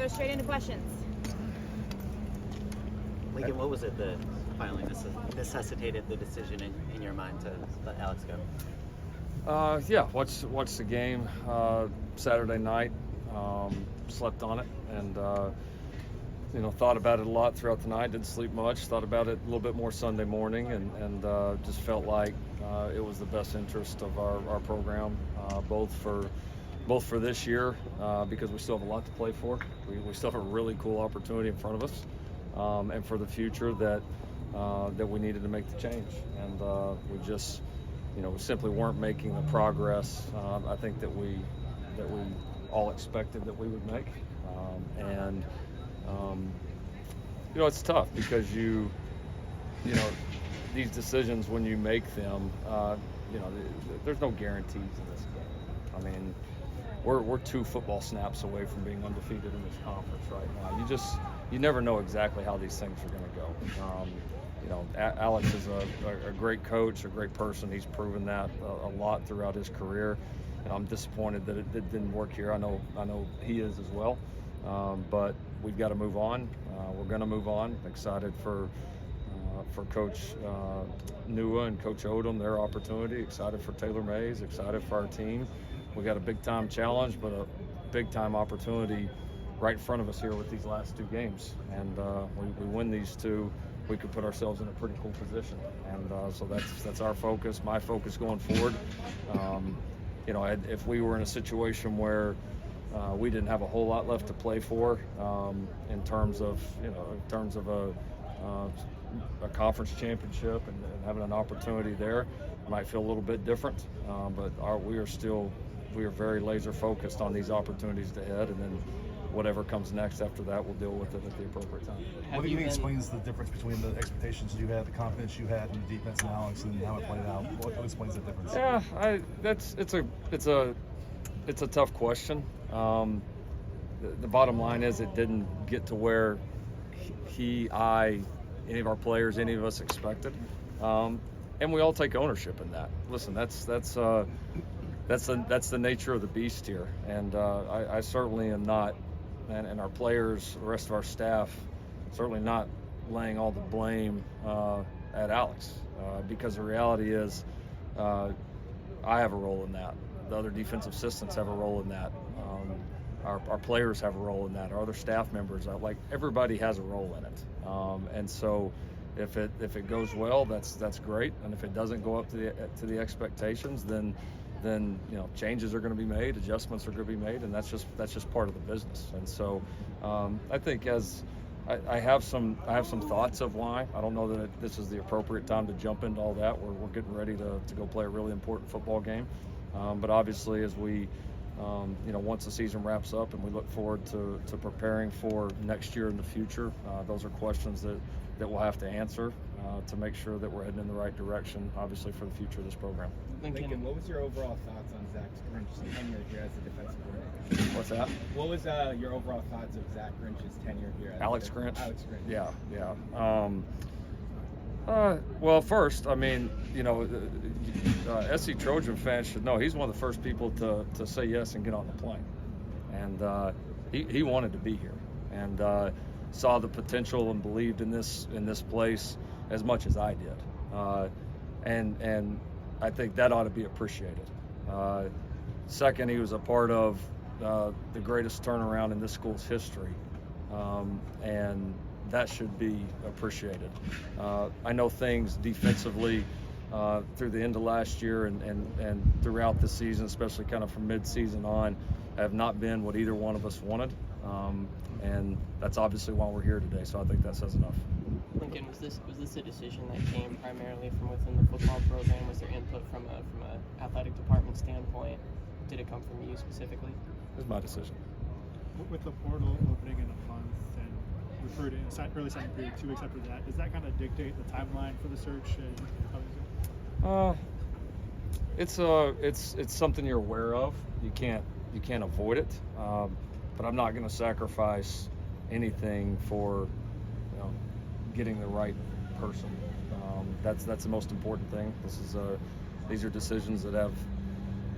go straight into questions. Lincoln, what was it that finally necessitated the decision in your mind to let Alex go? Yeah, watched the game Saturday night, slept on it, and thought about it a lot throughout the night. Didn't sleep much. Thought about it a little bit more Sunday morning, and just felt like it was the best interest of our program, both for this year because we still have a lot to play for. We still have a really cool opportunity in front of us, and for the future that we needed to make the change, and we just. We simply weren't making the progress I think that we all expected that we would make, and it's tough because these decisions when you make them, there's no guarantees in this game. I mean, we're 2 football snaps away from being undefeated in this conference right now. You never know exactly how these things are going to go. Alex is a great coach, a great person. He's proven that a lot throughout his career. And I'm disappointed that it didn't work here. I know he is as well. But we've got to move on. We're going to move on. Excited for Coach Nua and Coach Odom, their opportunity. Excited for Taylor Mays. Excited for our team. We got a big-time challenge, but a big-time opportunity right in front of us here with these last 2 games. And we win these 2. We could put ourselves in a pretty cool position, and so that's our focus, my focus going forward. If we were in a situation where we didn't have a whole lot left to play for, in terms of a conference championship and having an opportunity there, it might feel a little bit different. But we are very laser focused on these opportunities ahead, and then whatever comes next after that, we'll deal with it at the appropriate time. What do you think explains the difference between the expectations you had, the confidence you had in the defense and Alex, and how it played out? What explains the difference? Yeah, it's a tough question. The bottom line is it didn't get to where any of our players, any of us expected, and we all take ownership in that. Listen, that's the nature of the beast here, and I certainly am not. And our players, the rest of our staff, certainly not laying all the blame at Alex, because the reality is I have a role in that. The other defensive assistants have a role in that. Our players have a role in that. Our other staff members, everybody has a role in it. And so if it goes well, that's great. And if it doesn't go up to the expectations, then changes are going to be made, adjustments are going to be made, and that's just part of the business. And so I think I have some thoughts of why. I don't know that this is the appropriate time to jump into all that. We're getting ready to go play a really important football game. But obviously, as we once the season wraps up and we look forward to preparing for next year in the future, those are questions that we'll have to answer to make sure that we're heading in the right direction, obviously, for the future of this program. Lincoln, what was your overall thoughts on Alex Grinch's tenure here as a defensive coordinator? What's that? What was your overall thoughts of Alex Grinch's tenure here? Alex Grinch? Alex Grinch. Yeah. Well, first, I mean, SC Trojan fans should know he's one of the first people to say yes and get on the plane. And he wanted to be here and saw the potential and believed in this place as much as I did. And I think that ought to be appreciated. Second, he was a part of the greatest turnaround in this school's history. And that should be appreciated. I know things defensively through the end of last year and throughout the season, especially kind of from mid-season on, have not been what either one of us wanted. And that's obviously why we're here today, so I think that says enough. Lincoln, was this a decision that came primarily from within the football program? Was there input from a athletic department standpoint? Did it come from you specifically? It was my decision. With the portal opening in a month and recruiting early signing period 2 weeks after that, does that kind of dictate the timeline for the search? It's something you're aware of. You can't avoid it. But I'm not going to sacrifice anything for getting the right person. That's the most important thing. These are decisions that have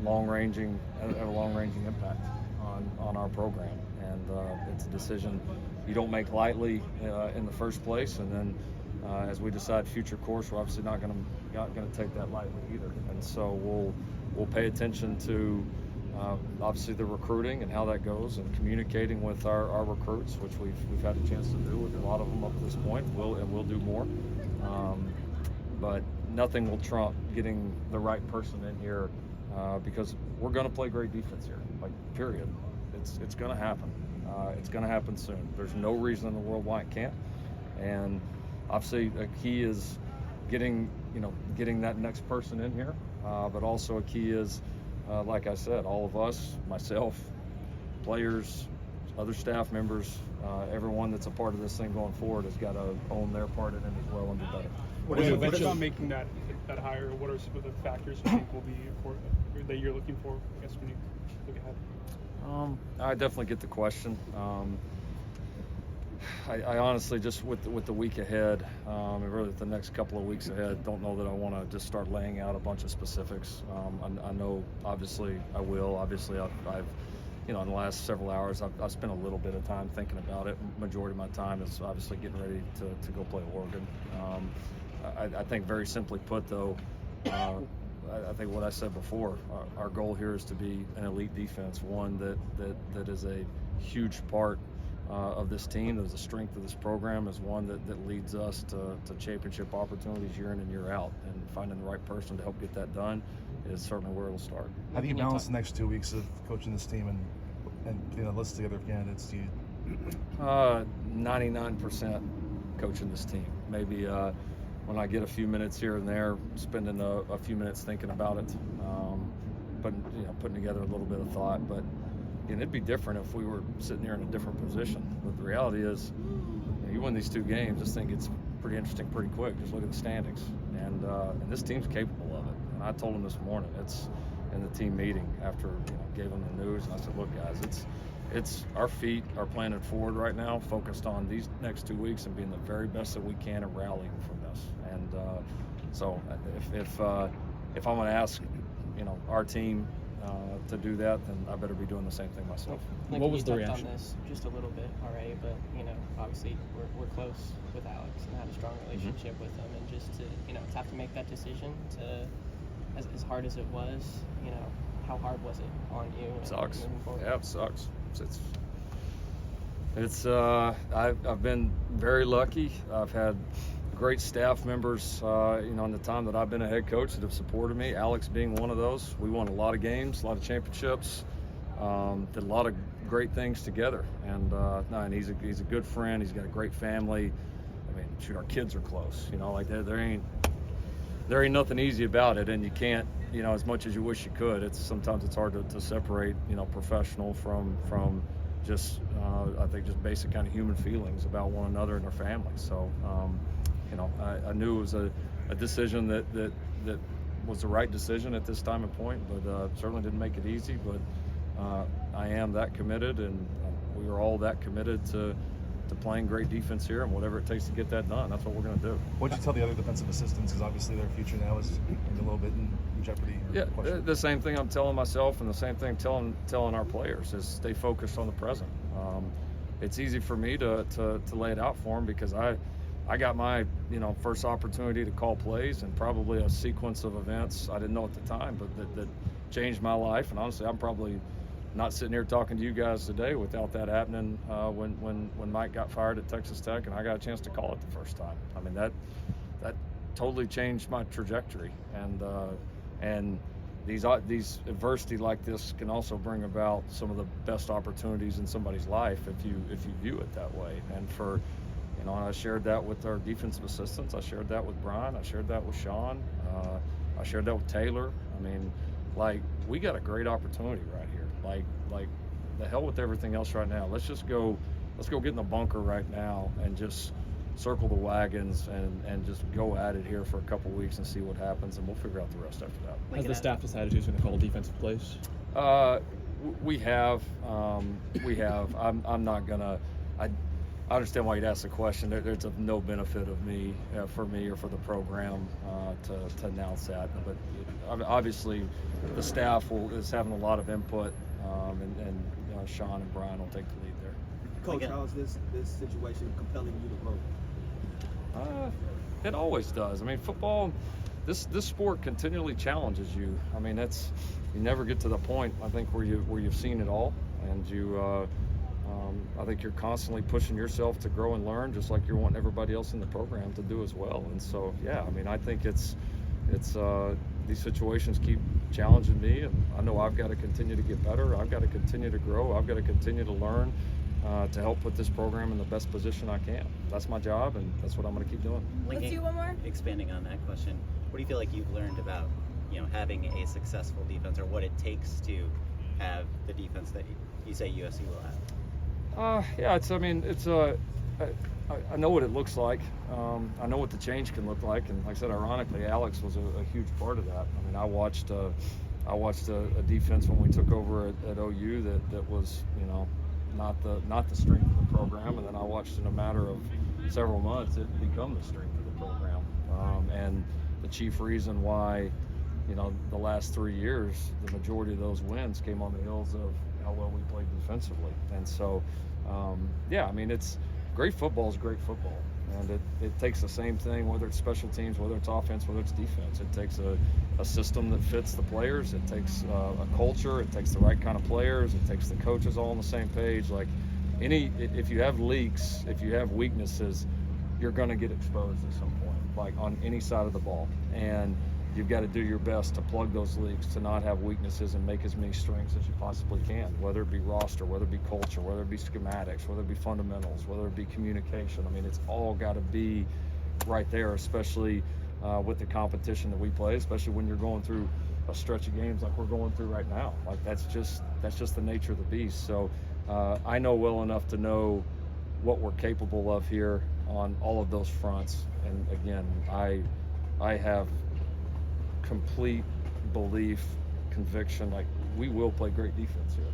a long-ranging impact on our program, and it's a decision you don't make lightly in the first place, and then as we decide future course, we're obviously not going to take that lightly either, and so we'll pay attention to obviously the recruiting and how that goes, and communicating with our recruits, which we've had a chance to do with a lot of them up to this point. We'll do more, but nothing will trump getting the right person in here, because we're going to play great defense here. Like, period. It's going to happen. It's going to happen soon. There's no reason in the world why it can't. And obviously, a key is getting that next person in here, but also a key is, like I said, all of us, myself, players, other staff members, everyone that's a part of this thing going forward has got to own their part in it as well and do better. What about making that hire? What are some of the factors you think will be that you're looking for, I guess, when you look ahead? I definitely get the question. I honestly, just with the week ahead, and really the next couple of weeks ahead, don't know that I want to just start laying out a bunch of specifics. I know, obviously, I will. Obviously, I've in the last several hours, I've spent a little bit of time thinking about it. Majority of my time is obviously getting ready to go play Oregon. I think, very simply put, though, I think what I said before, our goal here is to be an elite defense, one that is a huge part of this team, that is the strength of this program, is one that leads us to championship opportunities year in and year out. And finding the right person to help get that done is certainly where it'll start. How do you balance the next 2 weeks of coaching this team and getting a list together of candidates? 99% coaching this team. Maybe when I get a few minutes here and there, spending a few minutes thinking about it, putting together a little bit of thought. But again, it'd be different if we were sitting here in a different position. But the reality is, you win these 2 games, this thing gets pretty interesting pretty quick. Just look at the standings, and this team's capable of it. And I told them this morning, it's in the team meeting after gave them the news, and I said, look, guys, it's our feet are planted forward right now, focused on these next 2 weeks and being the very best that we can and rallying from this. And so if I'm going to ask our team to do that, then I better be doing the same thing myself. What was the reaction? On this just a little bit already, but obviously we're close with Alex and had a strong relationship with him, and just to have to make that decision, as hard as it was, how hard was it on you? It sucks. Yeah, it sucks. I've been very lucky. I've had great staff members, in the time that I've been a head coach, that have supported me. Alex being one of those. We won a lot of games, a lot of championships, did a lot of great things together. And he's a good friend. He's got a great family. I mean, shoot, our kids are close. There ain't nothing easy about it, and you can't, as much as you wish you could. Sometimes it's hard to separate, professional from just, I think, just basic kind of human feelings about one another and their families. So, I knew it was a decision that was the right decision at this time and point, but certainly didn't make it easy. But I am that committed, and we are all that committed to playing great defense here, and whatever it takes to get that done, that's what we're going to do. What'd you tell the other defensive assistants? Because obviously their future now is a little bit in jeopardy. Yeah, the same thing I'm telling myself, and the same thing telling our players, is stay focused on the present. It's easy for me to lay it out for them, because I got my first opportunity to call plays, and probably a sequence of events I didn't know at the time, but that changed my life. And honestly, I'm probably not sitting here talking to you guys today without that happening when Mike got fired at Texas Tech and I got a chance to call it the first time. I mean, that totally changed my trajectory, and these adversity like this can also bring about some of the best opportunities in somebody's life if you view it that way. And for I shared that with our defensive assistants. I shared that with Brian. I shared that with Sean. I shared that with Taylor. I mean, we got a great opportunity right here. Like the hell with everything else right now. Let's go get in the bunker right now and just circle the wagons and just go at it here for a couple weeks and see what happens, and we'll figure out the rest after that. Has the staff decided who's going to call defensive plays? We have. I'm not gonna. I understand why you'd ask the question. There's of no benefit of me, for me or for the program, to announce that. But obviously, the staff is having a lot of input, and Sean and Brian will take the lead there. Coach, Again. how is this situation compelling you to grow? It always does. I mean, football, this sport continually challenges you. I mean, you never get to the point, I think, where you've seen it all, and I think you're constantly pushing yourself to grow and learn, just like you're wanting everybody else in the program to do as well. And so, yeah, I mean, I think it's these situations keep challenging me, and I know I've got to continue to get better. I've got to continue to grow. I've got to continue to learn to help put this program in the best position I can. That's my job, and that's what I'm going to keep doing. Let's do one more. Expanding on that question, what do you feel like you've learned about, having a successful defense, or what it takes to have the defense that you say USC will have? Yeah, I know what it looks like. I know what the change can look like, and like I said, ironically, Alex was a huge part of that. I mean, I watched a defense when we took over at OU that was, not the strength of the program, and then I watched in a matter of several months it become the strength of the program. And the chief reason why, the last 3 years, the majority of those wins came on the heels of how well we played defensively. And so, yeah, I mean, it's great football is great football. And it takes the same thing, whether it's special teams, whether it's offense, whether it's defense. It takes a system that fits the players. It takes a culture. It takes the right kind of players. It takes the coaches all on the same page. Like if you have leaks, if you have weaknesses, you're going to get exposed at some point, like on any side of the ball. And you've got to do your best to plug those leaks, to not have weaknesses, and make as many strengths as you possibly can, whether it be roster, whether it be culture, whether it be schematics, whether it be fundamentals, whether it be communication. I mean, it's all got to be right there, especially with the competition that we play, especially when you're going through a stretch of games like we're going through right now. Like that's just the nature of the beast. So I know well enough to know what we're capable of here on all of those fronts. And again, I have complete belief, conviction, like we will play great defense here.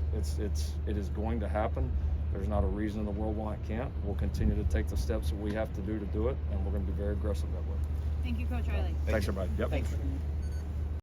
It is going to happen. There's not a reason in the world why it can't. We'll continue to take the steps that we have to do it, and we're going to be very aggressive that way. Thank you, Coach Riley. Thanks everybody. Yep. Thanks.